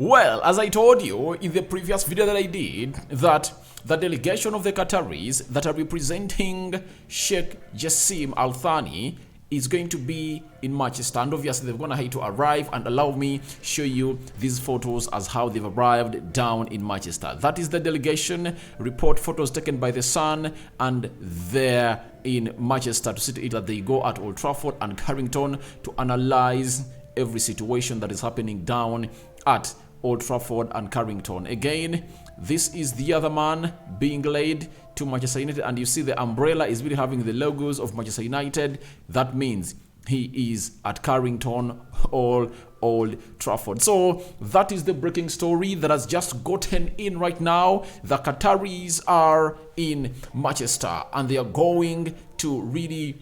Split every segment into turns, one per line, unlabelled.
Well, as I told you in the previous video that I did, that the delegation of the Qataris that are representing Sheikh Jassim Al Thani is going to be in Manchester, and obviously they're gonna have to arrive, and allow me show you these photos as how they've arrived down in Manchester. That is the delegation report, photos taken by the Sun, and they're in Manchester to see to it that they go at Old Trafford and Carrington to analyze every situation that is happening down at Old Trafford and Carrington. Again, this is the other man being laid to Manchester United, and you see the umbrella is really having the logos of Manchester United. That means he is at Carrington or Old Trafford. So that is the breaking story that has just gotten in right now. The Qataris are in Manchester and they are going to really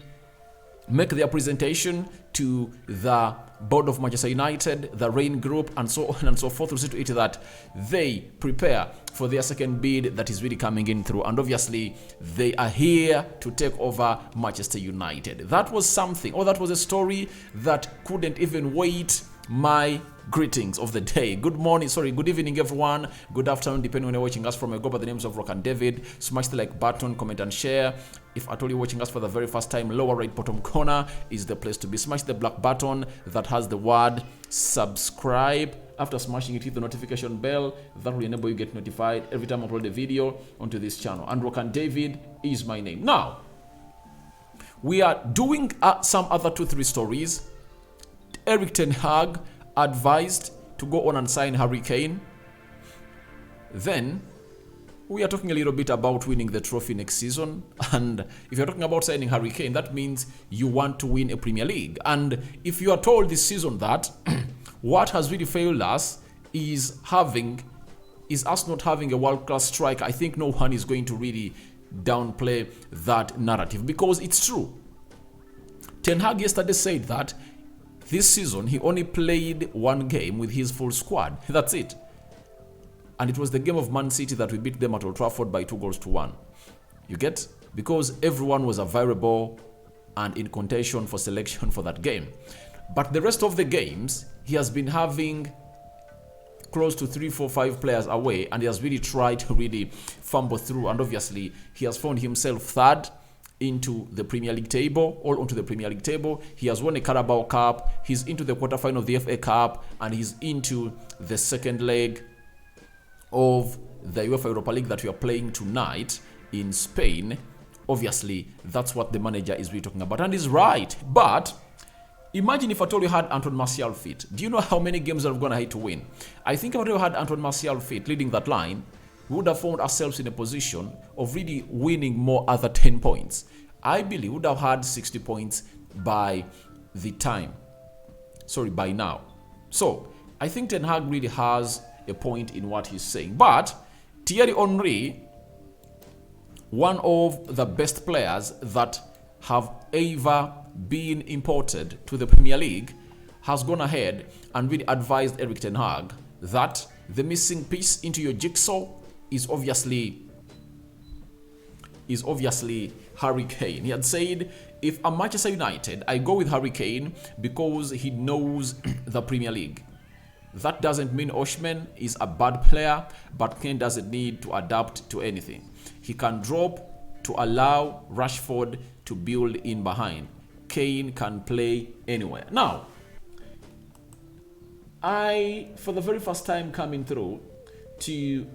make their presentation to the board of Manchester United, the Rain Group, and so on and so forth, to see to it that they prepare for their second bid that is really coming in through. And obviously, they are here to take over Manchester United. That was something, or that was a story that couldn't even wait. My greetings of the day. Good morning, good evening, everyone. Good afternoon, depending on you're watching us from. I go by the names of Rock and David. Smash the like button, comment and share. If at all you're watching us for the very first time, lower right bottom corner is the place to be. Smash the black button that has the word subscribe. After smashing it, hit the notification bell. That will enable you to get notified every time I upload a video onto this channel. And Rock and David is my name. Now, we are doing some other 2-3 stories. Eric Ten Hag advised to go on and sign Harry Kane. Then we are talking a little bit about winning the trophy next season. And if you're talking about signing Harry Kane, that means you want to win a Premier League. And if you are told this season that what has really failed us is us not having a world-class striker, I think no one is going to really downplay that narrative, because it's true. Ten Hag yesterday said that this season, he only played one game with his full squad. That's it. And it was the game of Man City that we beat them at Old Trafford by 2-1. You get? Because everyone was available and in contention for selection for that game. But the rest of the games, he has been having close to 3, 4, 5 players away, and he has really tried to really fumble through. And obviously, he has found himself third into the Premier League table, all onto the Premier League table. He has won a Carabao Cup, he's into the quarterfinal of the FA Cup, and he's into the second leg of the UEFA Europa League that we are playing tonight in Spain. Obviously, that's what the manager is really talking about, and he's right. But imagine if at all we had Antoine Martial fit. Do you know how many games we're going to have to win? I think if we had Antoine Martial fit leading that line, we would have found ourselves in a position of really winning more other 10 points. I believe we would have had 60 points by now. So I think Ten Hag really has a point in what he's saying. But Thierry Henry, one of the best players that have ever been imported to the Premier League, has gone ahead and really advised Eric Ten Hag that the missing piece into your jigsaw is obviously Harry Kane. He had said, if I'm Manchester United, I go with Harry Kane because he knows the Premier League. That doesn't mean Osimhen is a bad player, but Kane doesn't need to adapt to anything. He can drop to allow Rashford to build in behind. Kane can play anywhere. Now, for the very first time coming through to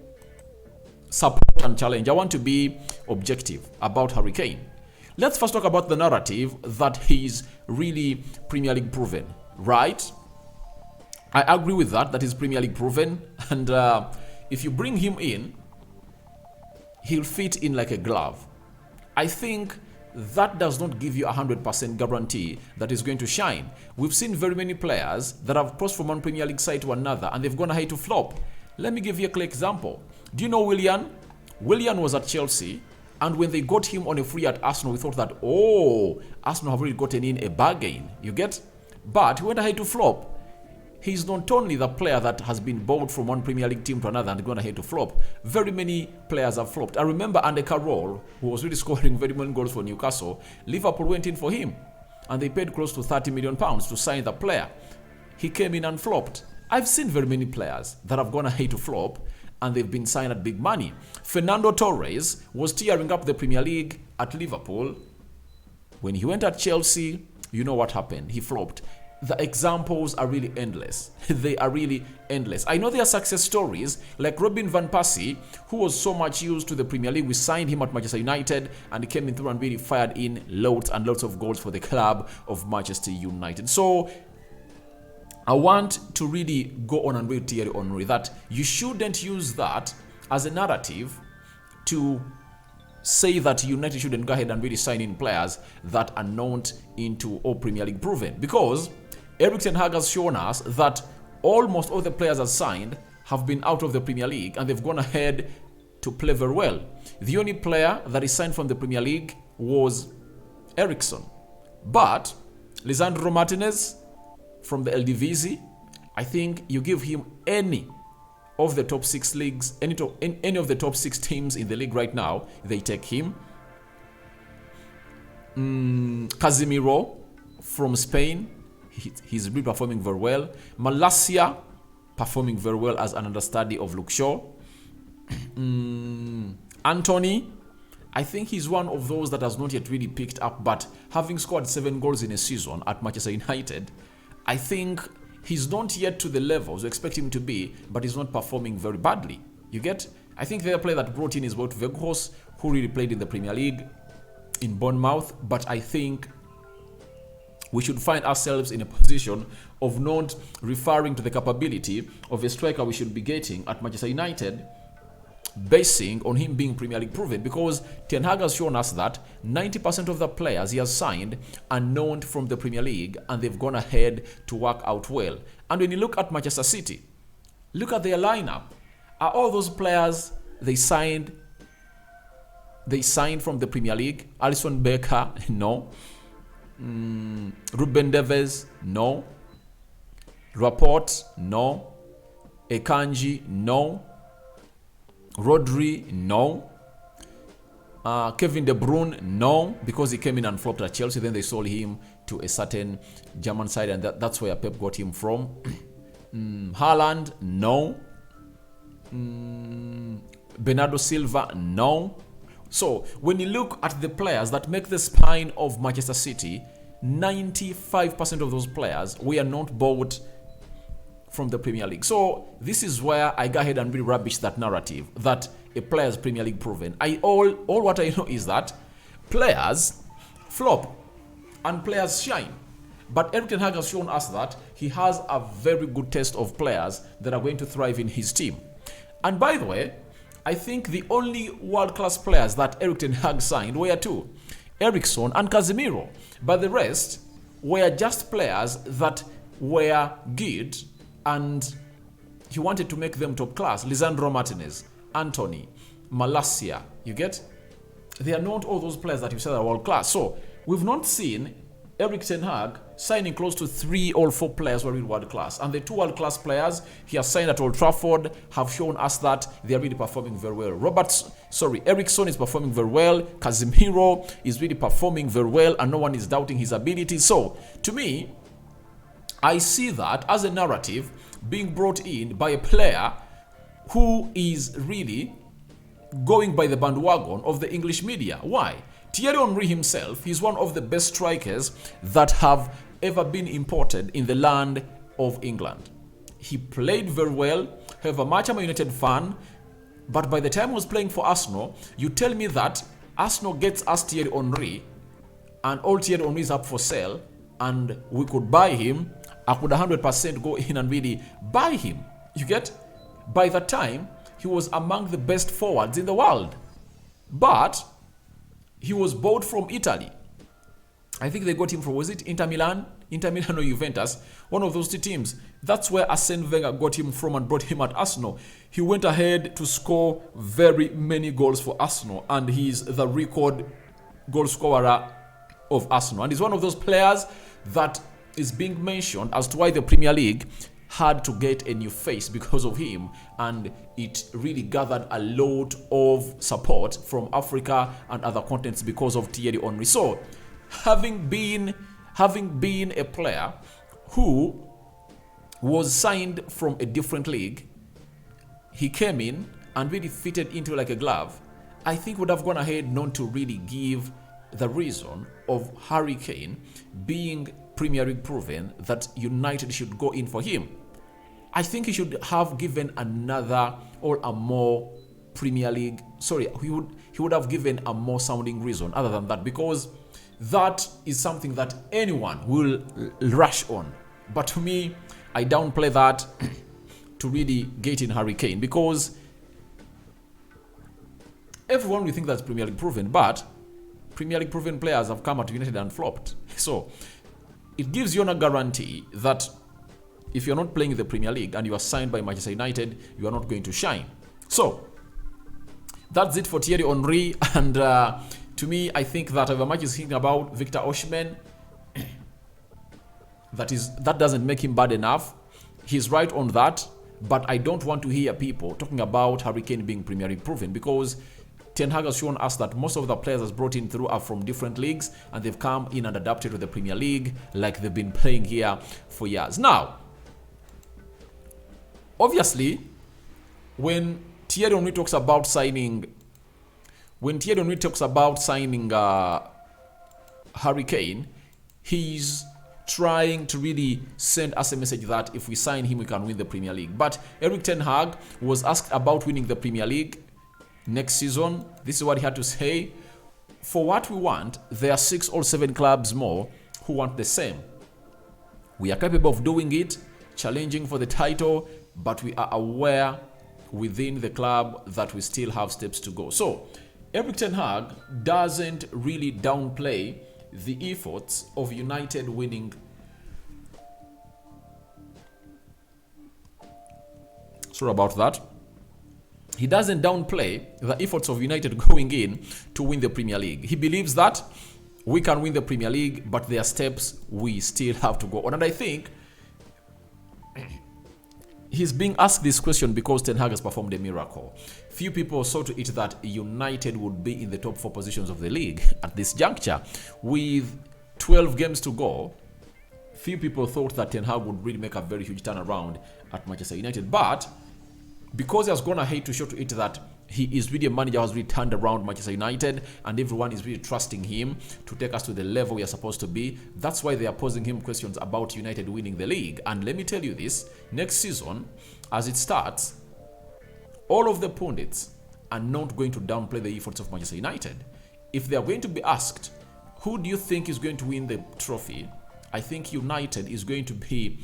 support and challenge, I want to be objective about Harry Kane. Let's first talk about the narrative that he's really Premier League proven, right? I agree with that he's Premier League proven, and if you bring him in, he'll fit in like a glove. I think that does not give you 100% guarantee that he's going to shine. We've seen very many players that have crossed from one Premier League side to another, and they've gone ahead to flop. Let me give you a clear example. Do you know Willian? Willian was at Chelsea, and when they got him on a free at Arsenal, we thought that, oh, Arsenal have really gotten in a bargain. You get? But he went ahead to flop. He's not only the player that has been bought from one Premier League team to another and gone ahead to flop. Very many players have flopped. I remember Andy Carroll, who was really scoring very many goals for Newcastle. Liverpool went in for him, and they paid close to £30 million to sign the player. He came in and flopped. I've seen very many players that have gone ahead to flop and they've been signed at big money. Fernando Torres was tearing up the Premier League at Liverpool. When he went at Chelsea, you know what happened. He flopped. The examples are really endless. They are really endless. I know there are success stories like Robin van Persie, who was so much used to the Premier League. We signed him at Manchester United and he came in through and really fired in loads and loads of goals for the club of Manchester United. So I want to really go on and read Thierry Henry that you shouldn't use that as a narrative to say that United shouldn't go ahead and really sign in players that are not into all Premier League proven. Because Erik ten Hag has shown us that almost all the players are signed have been out of the Premier League and they've gone ahead to play very well. The only player that is signed from the Premier League was Eriksen. But Lisandro Martinez from the Eredivisie, I think you give him any of the top 6 leagues, any of the top 6 teams in the league right now, they take him. Casemiro from Spain, he's really performing very well. Malacia performing very well as an understudy of Luke Shaw. Anthony, I think he's one of those that has not yet really picked up, but having scored 7 goals in a season at Manchester United, I think he's not yet to the levels we expect him to be, but he's not performing very badly. You get? I think the other player that brought in is Wout Weghorst, who really played in the Premier League in Bournemouth, but I think we should find ourselves in a position of not referring to the capability of a striker we should be getting at Manchester United basing on him being Premier League proven, because Ten Hag has shown us that 90% of the players he has signed are known from the Premier League and they've gone ahead to work out well. And when you look at Manchester City, look at their lineup. Are all those players they signed from the Premier League? Alisson Becker? No. Ruben Neves? No. Laporte? No. Akanji? No. Rodri? No. Kevin De Bruyne? No, because he came in and flopped at Chelsea. Then they sold him to a certain German side, and that's where Pep got him from. Haaland? No. Bernardo Silva? No. So when you look at the players that make the spine of Manchester City, 95% of those players we are not bought from the Premier League. So this is where I go ahead and really rubbish that narrative that a player is Premier League proven. All what I know is that players flop and players shine. But Erik ten Hag has shown us that he has a very good test of players that are going to thrive in his team. And by the way, I think the only world-class players that Erik ten Hag signed were 2, Eriksen and Casemiro. But the rest were just players that were good and he wanted to make them top class. Lisandro Martinez, Anthony, Malacia, you get? They are not all those players that you said are world class. So we've not seen Erik ten Hag signing close to 3 or 4 players who are really world class. And the 2 world class players he has signed at Old Trafford have shown us that they are really performing very well. Eriksen is performing very well. Casemiro is really performing very well and no one is doubting his ability. So to me, I see that as a narrative being brought in by a player who is really going by the bandwagon of the English media. Why? Thierry Henry himself is one of the best strikers that have ever been imported in the land of England. He played very well. However, much I'm a United fan, but by the time he was playing for Arsenal, you tell me that Arsenal gets us Thierry Henry and all Thierry Henry is up for sale and we could buy him. I could 100% go in and really buy him. You get? By that time, he was among the best forwards in the world. But he was bought from Italy. I think they got him from, was it Inter Milan? Inter Milan or Juventus? One of those 2 teams. That's where Arsene Wenger got him from and brought him at Arsenal. He went ahead to score very many goals for Arsenal. And he's the record goal scorer of Arsenal. And he's one of those players that is being mentioned as to why the Premier League had to get a new face because of him, and it really gathered a lot of support from Africa and other continents because of Thierry Henry. So having been a player who was signed from a different league. He came in and really fitted into like a glove. I think would have gone ahead not to really give the reason of Harry Kane being Premier League proven that United should go in for him. I think he should have given another or a more Premier League. Sorry, he would have given a more sounding reason other than that, because that is something that anyone will rush on. But to me, I downplay that to really get in Harry Kane, because everyone will think that's Premier League proven, but Premier League proven players have come at United and flopped. So it gives you a guarantee that if you're not playing in the Premier League and you are signed by Manchester United, you are not going to shine. So that's it for Thierry Henry. And to me, I think that if a match is thinking about Victor Osimhen, that doesn't make him bad enough. He's right on that, but I don't want to hear people talking about Harry Kane being Premier League proven, because Ten Hag has shown us that most of the players that's brought in through are from different leagues, and they've come in and adapted to the Premier League like they've been playing here for years. Now, obviously, when Thierry Henry talks about signing, Harry Kane, he's trying to really send us a message that if we sign him, we can win the Premier League. But Erik ten Hag was asked about winning the Premier League next season. This is what he had to say. For what we want, there are 6 or 7 clubs more who want the same. We are capable of doing it, challenging for the title, but we are aware within the club that we still have steps to go. So Erik ten Hag doesn't really downplay the efforts of United winning. Sorry about that. He doesn't downplay the efforts of United going in to win the Premier League. He believes that we can win the Premier League, but there are steps we still have to go on. And I think he's being asked this question because Ten Hag has performed a miracle. Few people saw to it that United would be in the top 4 positions of the league at this juncture. With 12 games to go, few people thought that Ten Hag would really make a very huge turnaround at Manchester United. But because he has gone ahead to show to it that he is really a manager who has really turned around Manchester United, and everyone is really trusting him to take us to the level we are supposed to be. That's why they are posing him questions about United winning the league. And let me tell you this, next season, as it starts, all of the pundits are not going to downplay the efforts of Manchester United. If they are going to be asked, who do you think is going to win the trophy? I think United is going to be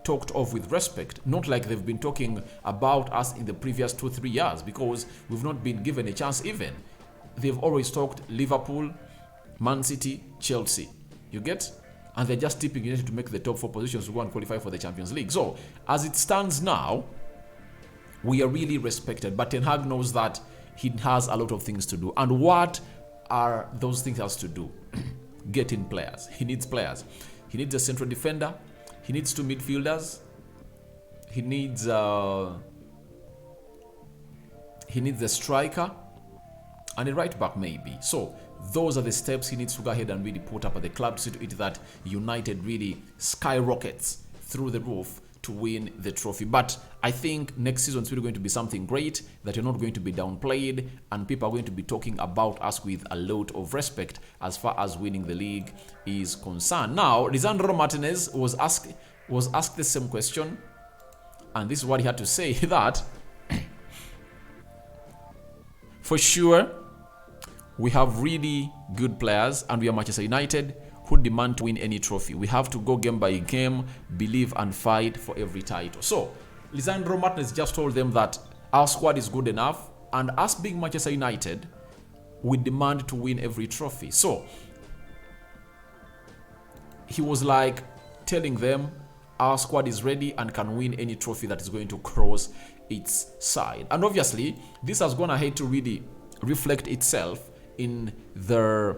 talked of with respect, not like they've been talking about us in the previous 2-3 years, because we've not been given a chance even. They've always talked Liverpool, Man City, Chelsea. You get? And they're just tipping United to make the top 4 positions to go and qualify for the Champions League. So, as it stands now, we are really respected. But Ten Hag knows that he has a lot of things to do. And what are those things he has to do? Get in players. He needs players. He needs a central defender. He needs 2 midfielders. He needs a striker and a right back maybe. So those are the steps he needs to go ahead and really put up at the club to see to it that United really skyrockets through the roof to win the trophy. But I think next season is really going to be something great that you're not going to be downplayed, and people are going to be talking about us with a lot of respect as far as winning the league is concerned. Now, Lisandro Martinez was asked the same question, and this is what he had to say, that for sure we have really good players and we are Manchester United who demand to win any trophy. We have to go game by game, believe and fight for every title. So, Lisandro Martinez just told them that our squad is good enough, and us being Manchester United, we demand to win every trophy. So, he was like telling them our squad is ready and can win any trophy that is going to cross its side. And obviously, this has gone ahead to really reflect itself in the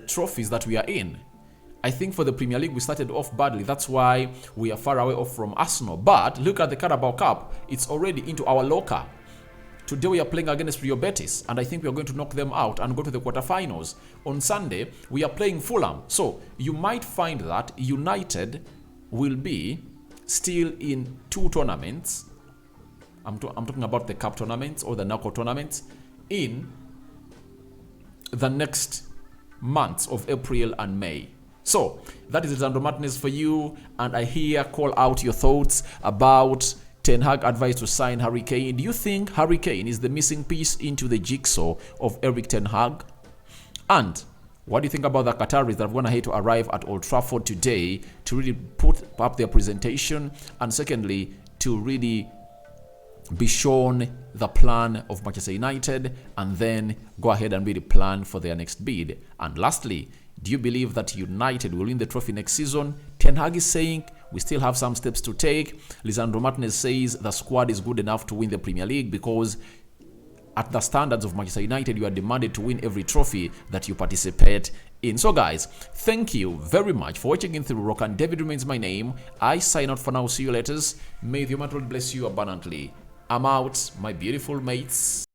trophies that we are in. I think for the Premier League, we started off badly. That's why we are far away off from Arsenal. But look at the Carabao Cup. It's already into our locker. Today we are playing against Real Betis, and I think we are going to knock them out and go to the quarterfinals. On Sunday, we are playing Fulham. So you might find that United will be still in 2 tournaments. I'm talking about the cup tournaments or the knockout tournaments in the next months of April and May. So that is Lisandro Martinez for you, and I here call out your thoughts about Ten Hag advice to sign Harry Kane. Do you think Harry Kane is the missing piece into the jigsaw of Eric Ten Hag? And what do you think about the Qataris that are going to have to arrive at Old Trafford today to really put up their presentation, and secondly, to really be shown the plan of Manchester United and then go ahead and really plan for their next bid? And lastly, do you believe that United will win the trophy next season? Ten Hag is saying we still have some steps to take. Lisandro Martinez says the squad is good enough to win the Premier League because at the standards of Manchester United, you are demanded to win every trophy that you participate in. So guys, thank you very much for watching in through Rock, and David remains my name. I sign out for now. See you later. May the Almighty bless you abundantly. I'm out, my beautiful mates.